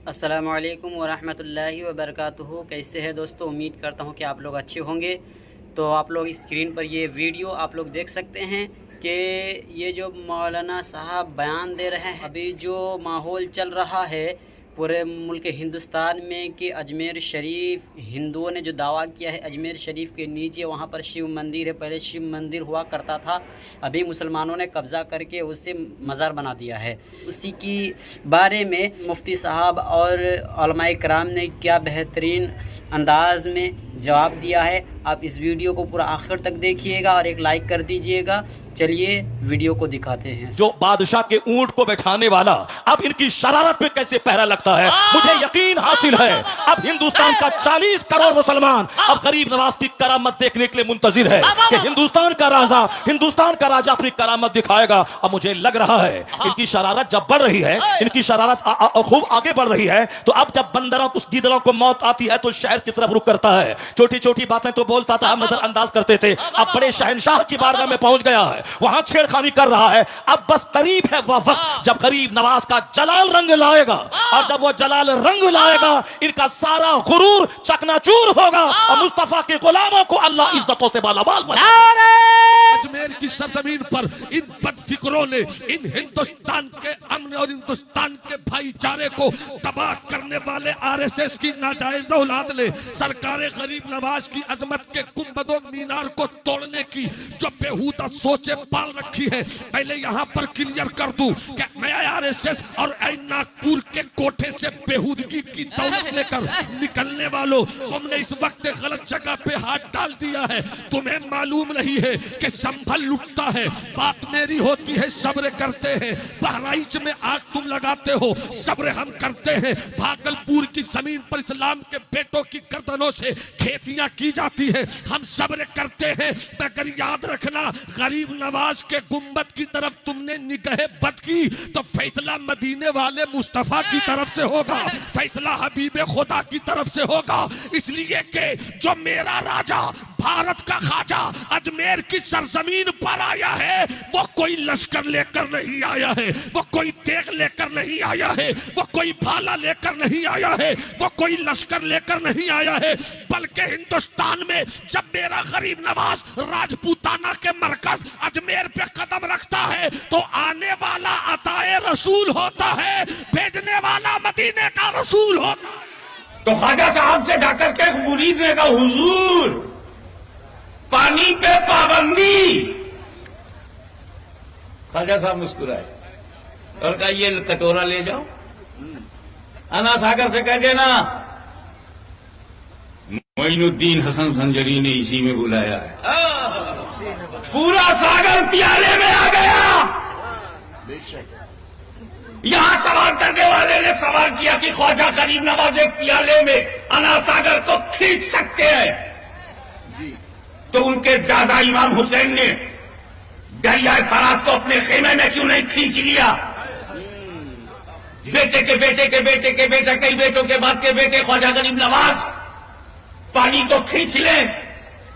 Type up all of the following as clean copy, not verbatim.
अस्सलामुअलैकुम वरहमतुल्लाहि वबरकातुहू। कैसे हैं दोस्तों? उम्मीद करता हूं कि आप लोग अच्छे होंगे। तो आप लोग स्क्रीन पर ये वीडियो आप लोग देख सकते हैं कि ये जो मौलाना साहब बयान दे रहे हैं, अभी जो माहौल चल रहा है पूरे मुल्क हिंदुस्तान में कि अजमेर शरीफ, हिंदुओं ने जो दावा किया है अजमेर शरीफ के नीचे वहाँ पर शिव मंदिर है, पहले शिव मंदिर हुआ करता था, अभी मुसलमानों ने कब्ज़ा करके उसे मज़ार बना दिया है। उसी की बारे में मुफ्ती साहब और उलमाए किराम ने क्या बेहतरीन अंदाज में जवाब दिया है। आप इस वीडियो को पूरा आखिर तक देखिएगा और एक लाइक कर दीजिएगा। चलिए वीडियो को दिखाते हैं। जो बादशाह के ऊंट को बैठाने वाला अब इनकी शरारत पे कैसे पहरा लगता है, मुझे यकीन हासिल है अब हिंदुस्तान का 40 करोड़ मुसलमान अब गरीब नवाज की करामत देखने के लिए मुंतजिर है कि हिंदुस्तान का राजा अपनी करामत दिखाएगा। अब मुझे लग रहा है इनकी शरारत जब बढ़ रही है, इनकी शरारत खूब आगे बढ़ रही है, तो अब जब बंदरों को, गीदड़ों को मौत आती है तो शहर की तरफ रुख करता है। छोटी छोटी बातें तो बोलता था, हम नजरअंदाज करते थे, अब बड़े शहंशाह की बारगाह में पहुंच गया है, वहां छेड़खानी कर रहा है। अब बस करीब है वह वक्त जब गरीब नवाज का जलाल रंग लाएगा, और जब वह जलाल रंग लाएगा इनका सारा गुरूर चकनाचूर होगा और मुस्तफा के गुलामों को अल्लाह इज्जतों से मालामाल बनाएगा। अजमेर की सरजमीन पर इन बदफिक्रों ने इन हिंदुस्तान के अमन और हिंदुस्तान के भाईचारे को तबाह करने वाले आरएसएस की नाजायज औलाद ने सरकार गरीब नवाज की अजमत के गुंबदों मीनार को तोड़ने की जो बेहुदा सोचे पाल रखी है, पहले यहाँ पर क्लियर कर दूं कि मैं आरएसएस और नागपुर के कोठे से बेहुदगी की दौलत लेकर निकलने वालों, तुमने इस वक्त गलत जगह पे हाथ डाल दिया है। तुम्हें मालूम नहीं है कि संभल लुटता है, बात मेरी होती है, सब्र करते हैं। बहराइच में आग तुम लगाते हो, सब्र हम करते हैं। भागलपुर की जमीन पर इस्लाम के बेटों की गर्दनों से खेतियां की जाती है, हम सब्र करते हैं। मगर याद रखना, गरीब नवाज के गुंबद की तरफ तुमने निगाह बद की तो फैसला मदीने वाले मुस्तफा की तरफ से होगा, फैसला हबीब खुदा की तरफ से होगा। इसलिए कि जो मेरा राजा भारत का खाजा अजमेर की सरजमीन पर आया है, वो कोई लश्कर लेकर नहीं आया है, वो कोई तेग लेकर नहीं आया है, वो कोई भाला लेकर नहीं आया है, वो कोई लश्कर लेकर नहीं आया है, बल्कि हिंदुस्तान में जब मेरा गरीब नवाज राजपूताना के मरकज अजमेर पे कदम रखता है तो आने वाला अताए रसूल होता है, भेजने वाला मदीने का रसूल होता है। तो ख्वाजा साहब से जाकर के मुरीद ने कहा, हुजूर पानी पे पाबंदी। ख्वाजा साहब मुस्कुराए और कहा, ये कटोरा ले जाओ, अना सागर से कह देना मोइनुद्दीन हसन संजरी ने इसी में बुलाया है। पूरा सागर प्याले में आ गया। यहां सवाल करने वाले ने सवाल किया कि ख्वाजा गरीब नवाज एक प्याले में अना सागर को खींच सकते हैं, तो उनके दादा इमाम हुसैन ने दरिया फरात को अपने खेमे में क्यों नहीं खींच लिया? बेटे के बेटे के बेटे के बेटा, कई बेटों के बाद के बेटे ख्वाजा गरीब नवाज पानी को खींच ले,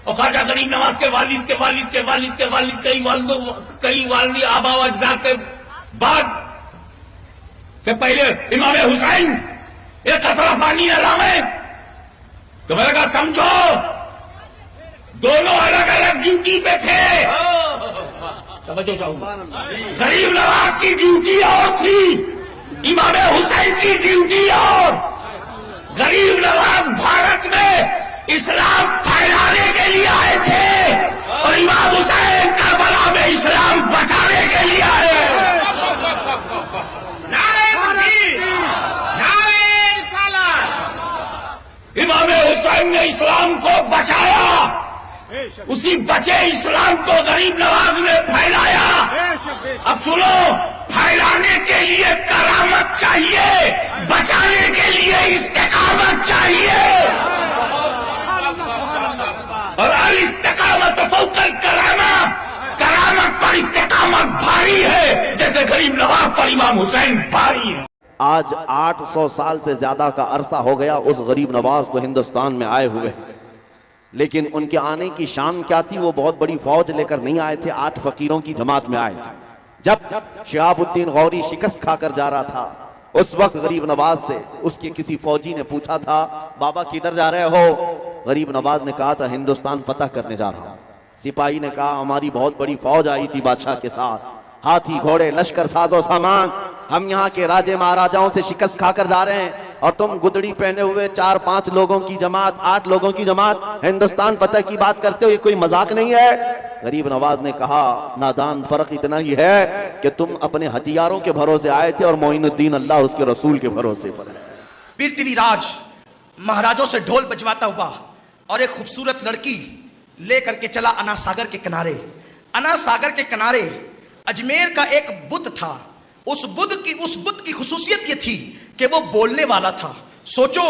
और ख्वाजा गरीब नवाज के वालिद के वालिद के वालिद के वालिद कई वालिद आबा व अजदाद के बाद से पहले इमाम हुसैन एक कतरा पानी न लावे। तो मैंने कहा, समझो दोनों अलग अलग ड्यूटी पे थे। गरीब नवाज की ड्यूटी और थी, इमाम हुसैन की ड्यूटी और। गरीब नवाज भारत में इस्लाम फैलाने के लिए आए थे और इमाम हुसैन करबला में इस्लाम बचाने के लिए आए। इमाम हुसैन ने इस्लाम को बचाया, उसी बचे इस्लाम को गरीब नवाज ने फैलाया। अब सुनो, फैलाने के लिए करामत चाहिए, बचाने के लिए इस्तिकामत चाहिए। और अल इस्तिकामत फौकल करामा, करामत पर इस्तिकामत भारी है, जैसे गरीब नवाज पर इमाम हुसैन भारी है। आज 800 साल से ज्यादा का अरसा हो गया उस गरीब नवाज को हिंदुस्तान में आए हुए, लेकिन उनके आने की शान क्या थी? वो बहुत बड़ी फौज लेकर नहीं आए थे, 8 फकीरों की जमात में आए थे। जब शिहाबुद्दीन गौरी शिकस्त खाकर जा रहा था, उस वक्त गरीब नवाज से उसके किसी फौजी ने पूछा था, बाबा किधर जा रहे हो? गरीब नवाज ने कहा था, हिंदुस्तान फतह करने जा रहा हूं। सिपाही ने कहा, हमारी बहुत बड़ी फौज आई थी बादशाह के साथ, हाथी घोड़े लश्कर साजो सामान, हम यहाँ के राजे महाराजाओं से शिकस्त खाकर जा रहे हैं, और तुम गुदड़ी पहने हुए 4-5 लोगों की जमात, 8 लोगों की जमात हिंदुस्तान फतह की बात करते हो, ये कोई मजाक नहीं है। गरीब नवाज ने कहा, नादान, फर्क इतना ही है कि तुम अपने हथियारों के भरोसे आए थे और मोइनुद्दीन अल्लाह उसके रसूल के भरोसे पर है। पृथ्वीराज महाराजों से ढोल बजवाता हुआ और एक खूबसूरत लड़की लेकर के चला अना सागर के किनारे। अना सागर के किनारे अजमेर का एक बुत था। उस बुत की खुसूसियत ये थी कि वो बोलने वाला था। सोचो,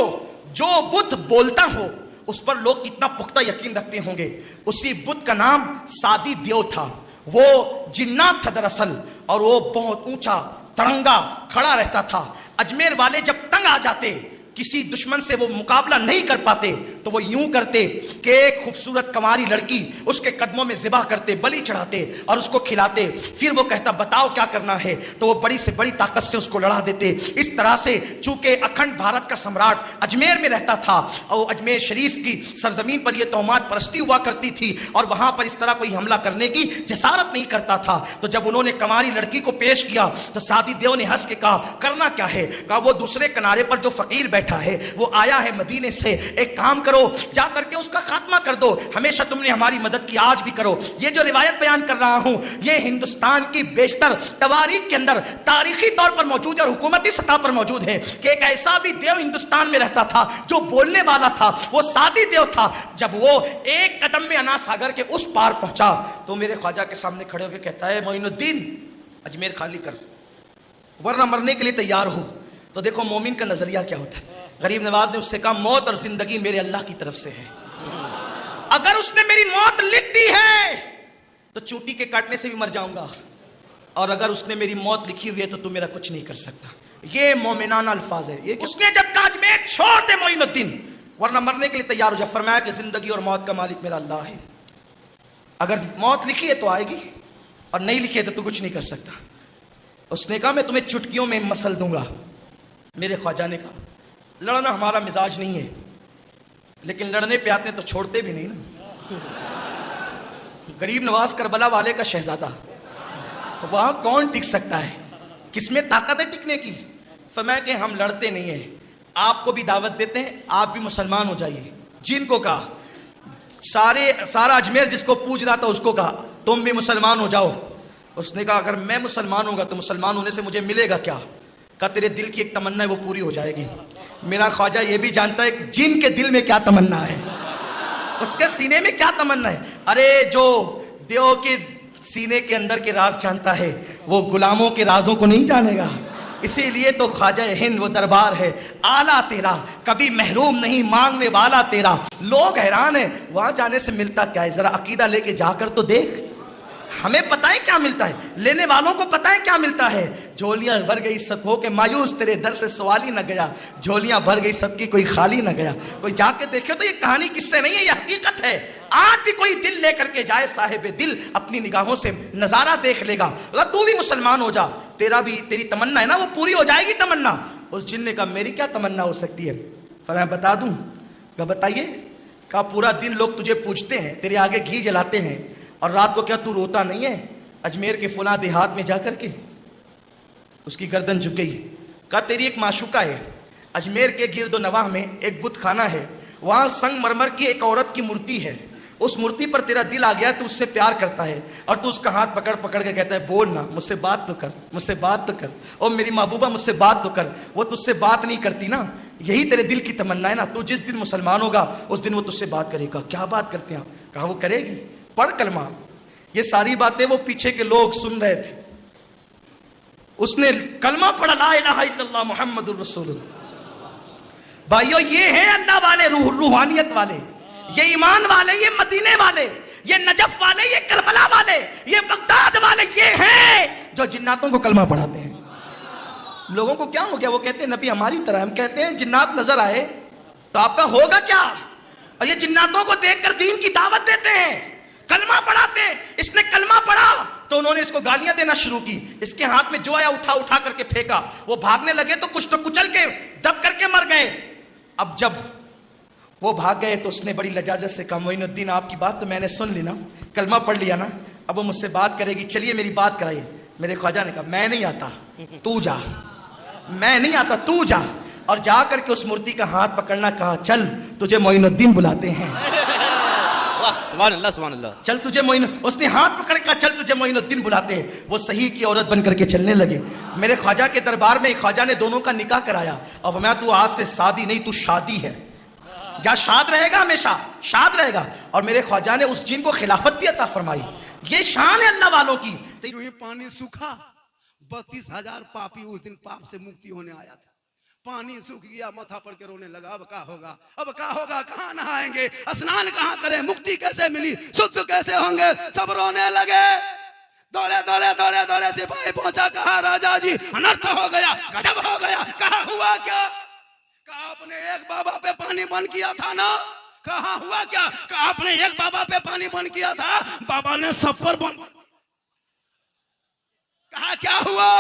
जो बुत बोलता हो उस पर लोग कितना पुख्ता यकीन रखते होंगे। उसी बुत का नाम सादी देव था। वो जिन्नात था दरअसल, और वो बहुत ऊंचा तिरंगा खड़ा रहता था। अजमेर वाले जब तंग आ जाते, किसी दुश्मन से वो मुकाबला नहीं कर पाते, तो वो यूं करते कि एक खूबसूरत कंवारी लड़की उसके कदमों में ज़िबा करते, बलि चढ़ाते और उसको खिलाते। फिर वो कहता, बताओ क्या करना है, तो वो बड़ी से बड़ी ताकत से उसको लड़ा देते। इस तरह से चूंकि अखंड भारत का सम्राट अजमेर में रहता था और अजमेर शरीफ की सरजमीन पर यह तोहमात परस्ती हुआ करती थी और वहां पर इस तरह कोई हमला करने की जसारत नहीं करता था। तो जब उन्होंने कंवारी लड़की को पेश किया तो सादी देव ने हंस के कहा, करना क्या है? कहा, वो दूसरे किनारे पर जो फकीर बैठा है, वो आया है मदीने से, एक काम करो, जा करके उसका खात्मा कर दो। हमेशा तुमने हमारी मदद की, आज भी करो। ये जो रिवायत बयान कर रहा हूं, ये हिंदुस्तान की बेशतर तवारीख के अंदर तारीखी तौर पर मौजूद है और हुकूमती सतह पर मौजूद है कि एक ऐसा भी देव हिंदुस्तान में रहता था जो बोलने वाला था। वो सादी देव था। जब वो एक कदम में अना सागर के उस पार पहुंचा तो मेरे ख्वाजा के सामने खड़े होकर कहता है, मोइनुद्दीन, अजमेर खाली कर, वरना मरने के लिए तैयार हो। तो देखो मोमिन का नजरिया क्या होता है। गरीब नवाज ने उससे कहा, मौत और जिंदगी मेरे अल्लाह की तरफ से है। अगर उसने मेरी मौत लिख दी है तो चूंटी के काटने से भी मर जाऊंगा, और अगर उसने मेरी मौत लिखी हुई है तो तू मेरा कुछ नहीं कर सकता। ये मोमिनाना अल्फाज है। ये उसने जब कहा, अजमेर छोड़ दे मोइनुद्दीन, वरना मरने के लिए तैयार हो जा, फरमाया कि जिंदगी और मौत का मालिक मेरा अल्लाह है। अगर मौत लिखी है तो आएगी और नहीं लिखी है तो तू कुछ नहीं कर सकता। उसने कहा, मैं तुम्हें चुटकियों में मसल दूंगा। मेरे ख्वाजा ने कहा, लड़ना हमारा मिजाज नहीं है, लेकिन लड़ने पे आते तो छोड़ते भी नहीं ना। गरीब नवाज करबला वाले का शहजादा, वहां कौन टिक सकता है? किसमें ताकत है टिकने की? फरमाया कि हम लड़ते नहीं है, आपको भी दावत देते हैं, आप भी मुसलमान हो जाइए। जिनको कहा, सारा अजमेर जिसको पूज रहा था उसको कहा, तुम भी मुसलमान हो जाओ। उसने कहा, अगर मैं मुसलमान होगा तो मुसलमान होने से मुझे मिलेगा क्या? कहा, तेरे दिल की एक तमन्ना है वो पूरी हो जाएगी। मेरा ख्वाजा ये भी जानता है जिन के दिल में क्या तमन्ना है, उसके सीने में क्या तमन्ना है। अरे जो देव के सीने के अंदर के राज जानता है वो गुलामों के राजों को नहीं जानेगा। इसीलिए तो ख्वाजा हिंद वो दरबार है, आला तेरा कभी महरूम नहीं मांगने वाला तेरा। लोग हैरान है, वहां जाने से मिलता क्या है? जरा अकीदा लेके जाकर तो देख। हमें पता है क्या मिलता है, लेने वालों को पता है क्या मिलता है। झोलियां भर गई सबको के मायूस तेरे दर से सवाल ही न गया, झोलियां भर गई सबकी कोई खाली न गया। कोई जाके देखो तो ये कहानी किससे नहीं है, ये हकीकत है। आज भी कोई दिल लेकर के जाए साहिब दिल, अपनी निगाहों से नजारा देख लेगा। अगर तू भी मुसलमान हो जा, तेरी तमन्ना है ना वो पूरी हो जाएगी तमन्ना। उस जिन ने कहा, मेरी क्या तमन्ना हो सकती है? फरमाया, बता दूं? कहा, बताइए। कहा, पूरा दिन लोग तुझे पूछते हैं, तेरे आगे घी जलाते हैं, और रात को क्या तू रोता नहीं है? अजमेर के फुला देहात में जाकर के उसकी गर्दन झुक गई। कहा, तेरी एक माशुका है, अजमेर के गिरदो नवाह में एक बुत खाना है, वहां संगमरमर की एक औरत की मूर्ति है। उस मूर्ति पर तेरा दिल आ गया, तू उससे प्यार करता है, और तू उसका हाथ पकड़ पकड़ के कहता है, बोल ना, मुझसे बात तो कर, मुझसे बात तो कर, और मेरी महबूबा मुझसे बात तो कर। वो तुझसे बात नहीं करती ना, यही तेरे दिल की तमन्ना है ना। तू जिस दिन मुसलमान होगा उस दिन वो तुझसे बात करेगा। क्या बात करते हैं? कहा, वो करेगी, पढ़ कलमा। ये सारी बातें वो पीछे के लोग सुन रहे थे। उसने कलमा पढ़ा, ला इलाहा इल्लल्लाह मुहम्मदुर रसूलुल्लाह। भाइयों, ये हैं अल्लाह वाले, रूहानियत वाले, ये ईमान वाले, ये मदीने वाले, ये नजफ वाले, ये करबला वाले, ये बगदाद वाले, ये हैं जो जिन्नातों को कलमा पढ़ाते हैं। लोगों को क्या हो गया? वो कहते हैं नबी हमारी तरह। हम कहते हैं जिन्नात नजर आए तो आपका होगा क्या? और ये जिन्नातों को देखकर दीन की दावत देते हैं। कलमा पढ़ाते। इसने कलमा पढ़ा तो उन्होंने इसको गालियां देना शुरू की। इसके हाथ में जो आया उठा उठा करके फेंका। वो भागने लगे तो कुछ तो कुचल के दब करके मर गए। अब जब वो भाग गए तो उसने बड़ी लजाजत से कहा, मोइनुद्दीन आपकी बात तो मैंने सुन ली ना, कलमा पढ़ लिया ना, अब वो मुझसे बात करेगी, चलिए मेरी बात कराइए। मेरे ख्वाजा ने कहा, मैं नहीं आता, तू जा। मैं नहीं आता, तू जा। और जा करके उस मूर्ति का हाथ पकड़ना, कहा चल तुझे मोइनुद्दीन बुलाते हैं। सुभान अल्लाह, सुभान अल्लाह। चल तुझे उसने हाथ पकड़ कर, चल तुझे मोइनुद्दीन बुलाते हैं। वो सही की औरत बन करके चलने लगे। मेरे ख्वाजा के दरबार में ख्वाजा ने दोनों का निकाह कराया और फरमाया, तू आज से शादी नहीं, तू शादी है, जा शाद रहेगा, हमेशा शाद रहेगा। और मेरे ख्वाजा ने उस जिन को खिलाफत भी अता फरमाई। ये शान है अल्लाह वालों की। यूं ही पानी सूखा, 32,000 पापी उस दिन पाप से मुक्ति होने आया था। पानी सूख गया, माथा पड़ के रोने लगा, अब क्या होगा, अब क्या होगा, कहाँ नहाएंगे, स्नान कहाँ करें, मुक्ति कैसे मिली, शुद्ध कैसे होंगे, सब रोने लगे। दौड़े दौड़े दौड़े दौड़े सिपाही पहुंचा, कहा राजा जी अनर्थ हो गया, गजब हो गया। कहा हुआ क्या? कहा आपने एक बाबा पे पानी बंद किया था ना। कहा हुआ क्या? कहा आपने एक बाबा पे पानी बंद किया था, बाबा ने सब पर बंद। कहा क्या हुआ?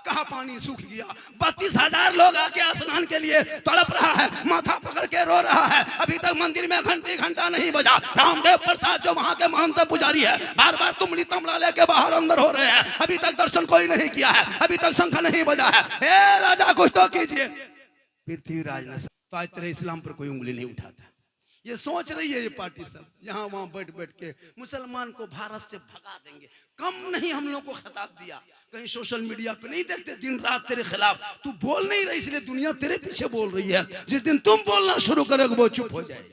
कहा पानी सूख गया। 32,000 लोग आके स्नान के लिए तड़प रहा है, माथा पकड़ के रो रहा है। अभी तक मंदिर में घंटा नहीं बजा। रामदेव प्रसाद जो वहां के महंत पुजारी है, बार बार तुमड़ी तमला लेके बाहर अंदर हो रहे हैं, अभी तक दर्शन कोई नहीं किया है, अभी तक शंख नहीं बजा है। ए राजा कुछ तो कीजिए। पृथ्वीराज ने, तो आज तेरे इस्लाम पर कोई उंगली नहीं उठाता। ये सोच रही है ये पार्टी सब, यहाँ वहां बैठ बैठ के मुसलमान को भारत से भगा देंगे। कम नहीं हम लोग को खिताब दिया, कहीं सोशल मीडिया पे नहीं देखते दिन रात तेरे खिलाफ। तू बोल नहीं रही इसलिए दुनिया तेरे पीछे बोल रही है। जिस दिन तुम बोलना शुरू करोगे वो चुप हो जाएगी।